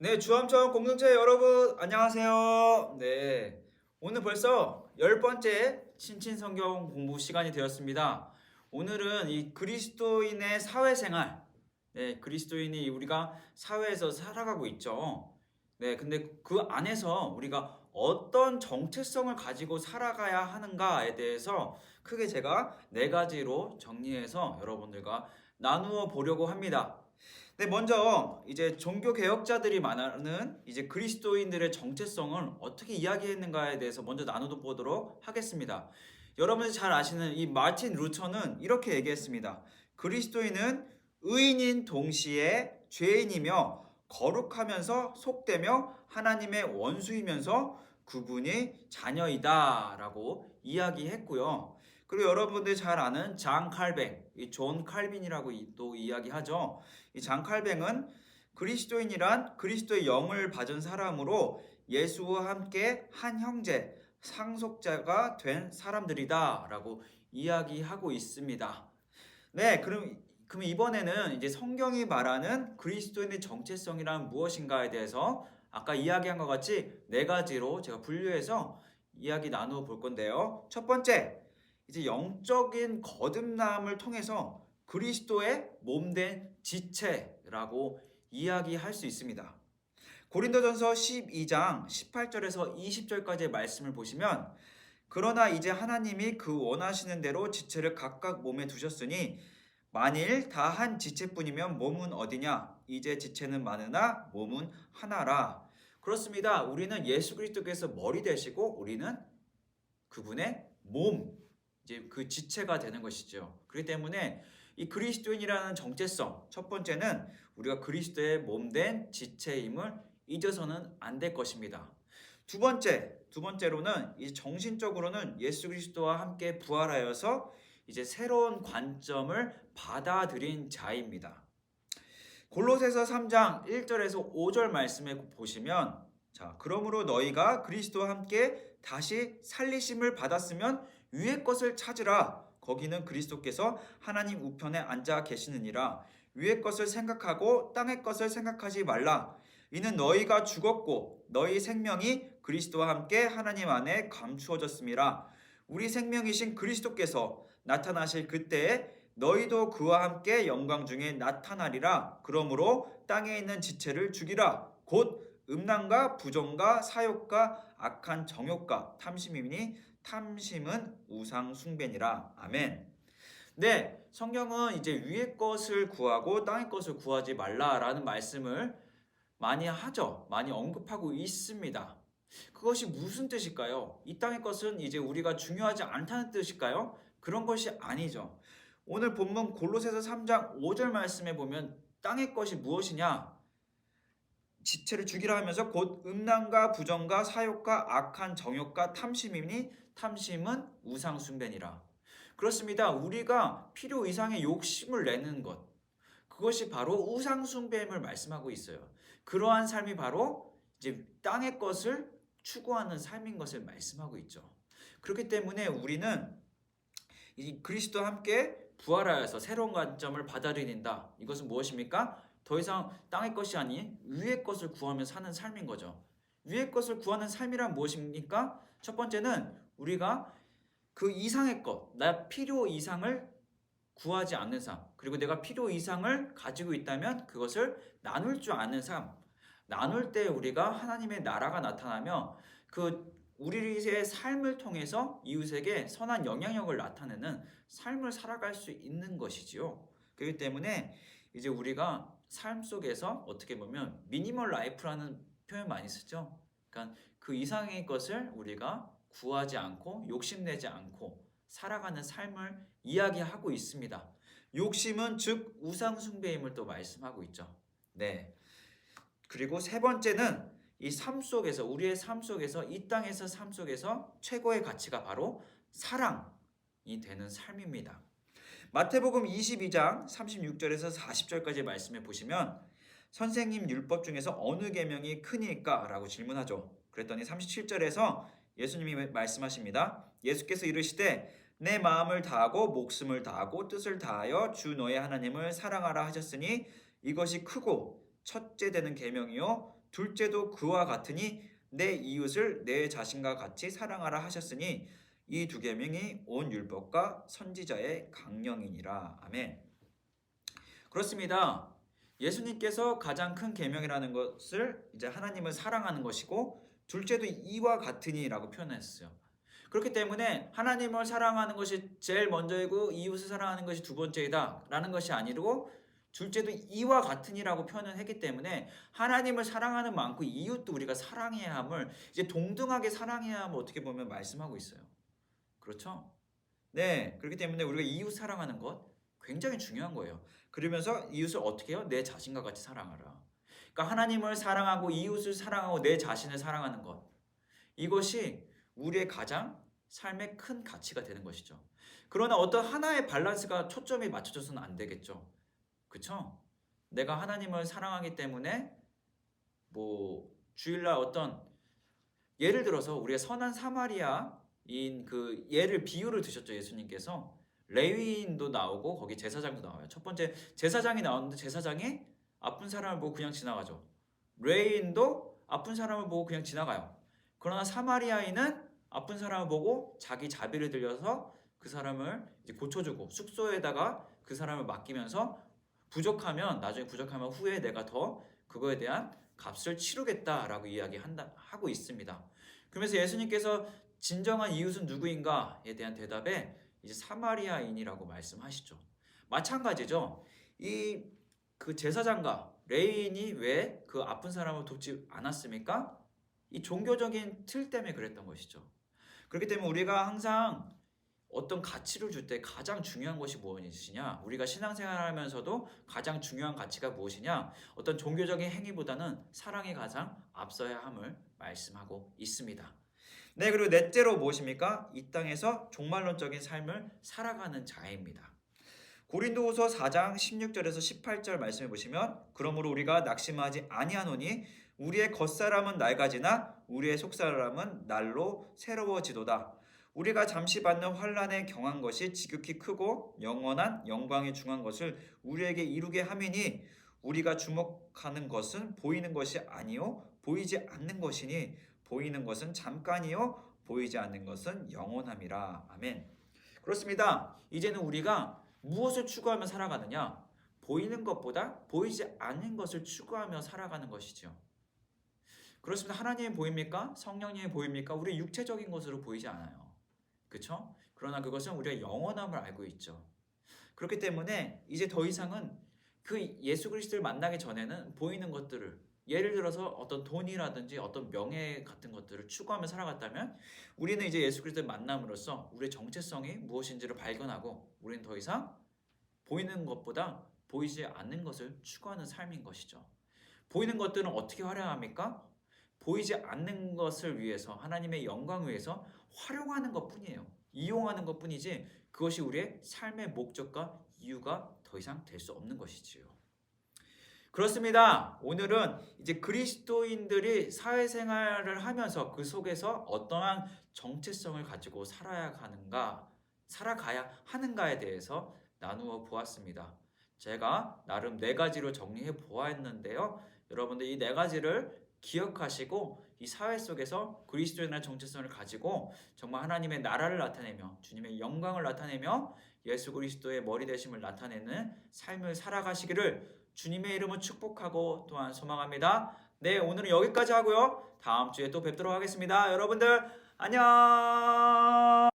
네, 주암청 공동체 여러분 안녕하세요. 네, 오늘 벌써 10번째 신친성경 공부 시간이 되었습니다. 오늘은 이 그리스도인의 사회생활, 그리스도인이 우리가 사회에서 살아가고 있죠. 네, 근데 그 안에서 우리가 어떤 정체성을 가지고 살아가야 하는가에 대해서 크게 제가 네 가지로 정리해서 여러분들과 나누어 보려고 합니다. 네, 먼저 이제 종교 개혁자들이 말하는 이제 그리스도인들의 정체성을 어떻게 이야기했는가에 대해서 먼저 나눠 보도록 하겠습니다. 여러분이 잘 아시는 이 마틴 루터는 이렇게 얘기했습니다. 그리스도인은 의인인 동시에 죄인이며 거룩하면서 속되며 하나님의 원수이면서 그분이 자녀이다라고 이야기했고요. 그리고 여러분들 잘 아는 장 칼뱅, 이 존 칼빈이라고 또 이야기하죠. 이 장 칼뱅은 그리스도인이란 그리스도의 영을 받은 사람으로 예수와 함께 한 형제, 상속자가 된 사람들이다라고 이야기하고 있습니다. 네, 그럼 이번에는 이제 성경이 말하는 그리스도인의 정체성이란 무엇인가에 대해서 아까 이야기한 것 같이 네 가지로 제가 분류해서 이야기 나누어 볼 건데요. 첫 번째, 이제 영적인 거듭남을 통해서 그리스도의 몸된 지체라고 이야기할 수 있습니다. 고린도전서 12장 18절에서 20절까지의 말씀을 보시면 그러나 이제 하나님이 그 원하시는 대로 지체를 각각 몸에 두셨으니 만일 다 한 지체뿐이면 몸은 어디냐? 이제 지체는 많으나 몸은 하나라. 그렇습니다. 우리는 예수 그리스도께서 머리 되시고 우리는 그분의 몸, 이제 그 지체가 되는 것이죠. 그렇기 때문에 이 그리스도인이라는 정체성, 첫 번째는 우리가 그리스도의 몸된 지체임을 잊어서는 안 될 것입니다. 두 번째로는 이 정신적으로는 예수 그리스도와 함께 부활하여서 이제 새로운 관점을 받아들인 자입니다. 골로새서 3장 1절에서 5절 말씀에 보시면 자, 그러므로 너희가 그리스도와 함께 다시 살리심을 받았으면 위의 것을 찾으라. 거기는 그리스도께서 하나님 우편에 앉아 계시느니라. 위의 것을 생각하고 땅의 것을 생각하지 말라. 이는 너희가 죽었고 너희 생명이 그리스도와 함께 하나님 안에 감추어졌음이라. 우리 생명이신 그리스도께서 나타나실 그때에 너희도 그와 함께 영광 중에 나타나리라. 그러므로 땅에 있는 지체를 죽이라. 곧 음란과 부정과 사욕과 악한 정욕과 탐심이니 탐심은 우상 숭배니라. 아멘. 네, 성경은 이제 위의 것을 구하고 땅의 것을 구하지 말라라는 말씀을 많이 하죠. 많이 언급하고 있습니다. 그것이 무슨 뜻일까요? 이 땅의 것은 이제 우리가 중요하지 않다는 뜻일까요? 그런 것이 아니죠. 오늘 본문 골로새서 3장 5절 말씀에 보면 땅의 것이 무엇이냐? 지체를 죽이라 하면서 곧 음란과 부정과 사욕과 악한 정욕과 탐심이니 탐심은 우상 숭배니라. 그렇습니다. 우리가 필요 이상의 욕심을 내는 것. 그것이 바로 우상 숭배임을 말씀하고 있어요. 그러한 삶이 바로 이제 땅의 것을 추구하는 삶인 것을 말씀하고 있죠. 그렇기 때문에 우리는 이 그리스도와 함께 부활하여서 새로운 관점을 받아들인다. 이것은 무엇입니까? 더 이상 땅의 것이 아닌 위의 것을 구하며 사는 삶인 거죠. 위의 것을 구하는 삶이란 무엇입니까? 첫 번째는 우리가 그 이상의 것, 나 필요 이상을 구하지 않는 삶, 그리고 내가 필요 이상을 가지고 있다면 그것을 나눌 줄 아는 삶. 나눌 때 우리가 하나님의 나라가 나타나며 그 우리의 삶을 통해서 이웃에게 선한 영향력을 나타내는 삶을 살아갈 수 있는 것이지요. 그렇기 때문에 이제 우리가 삶 속에서 어떻게 보면 미니멀 라이프라는 표현 많이 쓰죠. 그러니까 그 이상의 것을 우리가 구하지 않고 욕심내지 않고 살아가는 삶을 이야기하고 있습니다. 욕심은 즉 우상 숭배임을 또 말씀하고 있죠. 네. 그리고 세 번째는 이 삶 속에서 우리의 삶 속에서 이 땅에서 삶 속에서 최고의 가치가 바로 사랑이 되는 삶입니다. 마태복음 22장 36절에서 40절까지 말씀해 보시면 선생님 율법 중에서 어느 계명이 크니까? 라고 질문하죠. 그랬더니 37절에서 예수님이 말씀하십니다. 예수께서 이르시되 내 마음을 다하고 목숨을 다하고 뜻을 다하여 주 너의 하나님을 사랑하라 하셨으니 이것이 크고 첫째 되는 계명이요 둘째도 그와 같으니 내 이웃을 내 자신과 같이 사랑하라 하셨으니 이 두 계명이 온 율법과 선지자의 강령이니라. 아멘. 그렇습니다. 예수님께서 가장 큰 계명이라는 것을 이제 하나님을 사랑하는 것이고 둘째도 이와 같으니라고 표현했어요. 그렇기 때문에 하나님을 사랑하는 것이 제일 먼저이고 이웃을 사랑하는 것이 두 번째이다라는 것이 아니고 둘째도 이와 같으니라고 표현을 했기 때문에 하나님을 사랑하는 만큼 이웃도 우리가 사랑해야 함을 이제 동등하게 사랑해야 함을 어떻게 보면 말씀하고 있어요. 그렇죠? 네, 그렇기 때문에 우리가 이웃 사랑하는 것 굉장히 중요한 거예요. 그러면서 이웃을 어떻게 해요? 내 자신과 같이 사랑하라. 그러니까 하나님을 사랑하고 이웃을 사랑하고 내 자신을 사랑하는 것. 이것이 우리의 가장 삶의 큰 가치가 되는 것이죠. 그러나 어떤 하나의 밸런스가 초점이 맞춰져서는 안 되겠죠. 그렇죠? 내가 하나님을 사랑하기 때문에 뭐 주일날 어떤 예를 들어서 우리가 선한 사마리아인 그 예를 비유를 드셨죠. 예수님께서 레위인도 나오고 거기 제사장도 나와요. 첫 번째 제사장이 나오는데 제사장이 아픈 사람을 보고 그냥 지나가죠. 레위인도 아픈 사람을 보고 그냥 지나가요. 그러나 사마리아인은 아픈 사람을 보고 자기 자비를 들여서 그 사람을 이제 고쳐주고 숙소에다가 그 사람을 맡기면서 부족하면 나중에 부족하면 후에 내가 더 그거에 대한 값을 치르겠다라고 하고 있습니다. 그러면서 예수님께서 진정한 이웃은 누구인가에 대한 대답에 이제 사마리아인이라고 말씀하시죠. 마찬가지죠. 이 그 제사장과 레위인이 왜 그 아픈 사람을 돕지 않았습니까? 이 종교적인 틀 때문에 그랬던 것이죠. 그렇기 때문에 우리가 항상 어떤 가치를 줄 때 가장 중요한 것이 무엇이냐? 우리가 신앙생활하면서도 가장 중요한 가치가 무엇이냐? 어떤 종교적인 행위보다는 사랑이 가장 앞서야 함을 말씀하고 있습니다. 네, 그리고 넷째로 무엇입니까? 이 땅에서 종말론적인 삶을 살아가는 자입니다. 고린도후서 4장 16절에서 18절 말씀해 보시면 그러므로 우리가 낙심하지 아니하노니 우리의 겉사람은 낡아지나 우리의 속사람은 날로 새로워지도다. 우리가 잠시 받는 환난에 경한 것이 지극히 크고 영원한 영광에 중한 것을 우리에게 이루게 함이니 우리가 주목하는 것은 보이는 것이 아니요 보이지 않는 것이니 보이는 것은 잠깐이요 보이지 않는 것은 영원함이라. 아멘. 그렇습니다. 이제는 우리가 무엇을 추구하며 살아가느냐? 보이는 것보다 보이지 않는 것을 추구하며 살아가는 것이죠. 그렇습니다. 하나님이 보입니까? 성령님이 보입니까? 우리 육체적인 것으로 보이지 않아요. 그렇죠? 그러나 그것은 우리가 영원함을 알고 있죠. 그렇기 때문에 이제 더 이상은 그 예수 그리스도를 만나기 전에는 보이는 것들을 예를 들어서 어떤 돈이라든지 어떤 명예 같은 것들을 추구하며 살아갔다면 우리는 이제 예수 그리스도를 만남으로써 우리의 정체성이 무엇인지를 발견하고 우리는 더 이상 보이는 것보다 보이지 않는 것을 추구하는 삶인 것이죠. 보이는 것들은 어떻게 활용합니까? 보이지 않는 것을 위해서 하나님의 영광을 위해서 활용하는 것뿐이에요. 이용하는 것뿐이지 그것이 우리의 삶의 목적과 이유가 더 이상 될 수 없는 것이지요. 그렇습니다. 오늘은 이제 그리스도인들이 사회생활을 하면서 그 속에서 어떠한 정체성을 가지고 살아가야 하는가에 대해서 나누어 보았습니다. 제가 나름 4가지로 정리해 보았는데요. 여러분들 이 4가지를 기억하시고 이 사회 속에서 그리스도인의 정체성을 가지고 정말 하나님의 나라를 나타내며 주님의 영광을 나타내며 예수 그리스도의 머리 되심을 나타내는 삶을 살아가시기를 주님의 이름으로 축복하고 또한 소망합니다. 네, 오늘은 여기까지 하고요. 다음 주에 또 뵙도록 하겠습니다. 여러분들 안녕.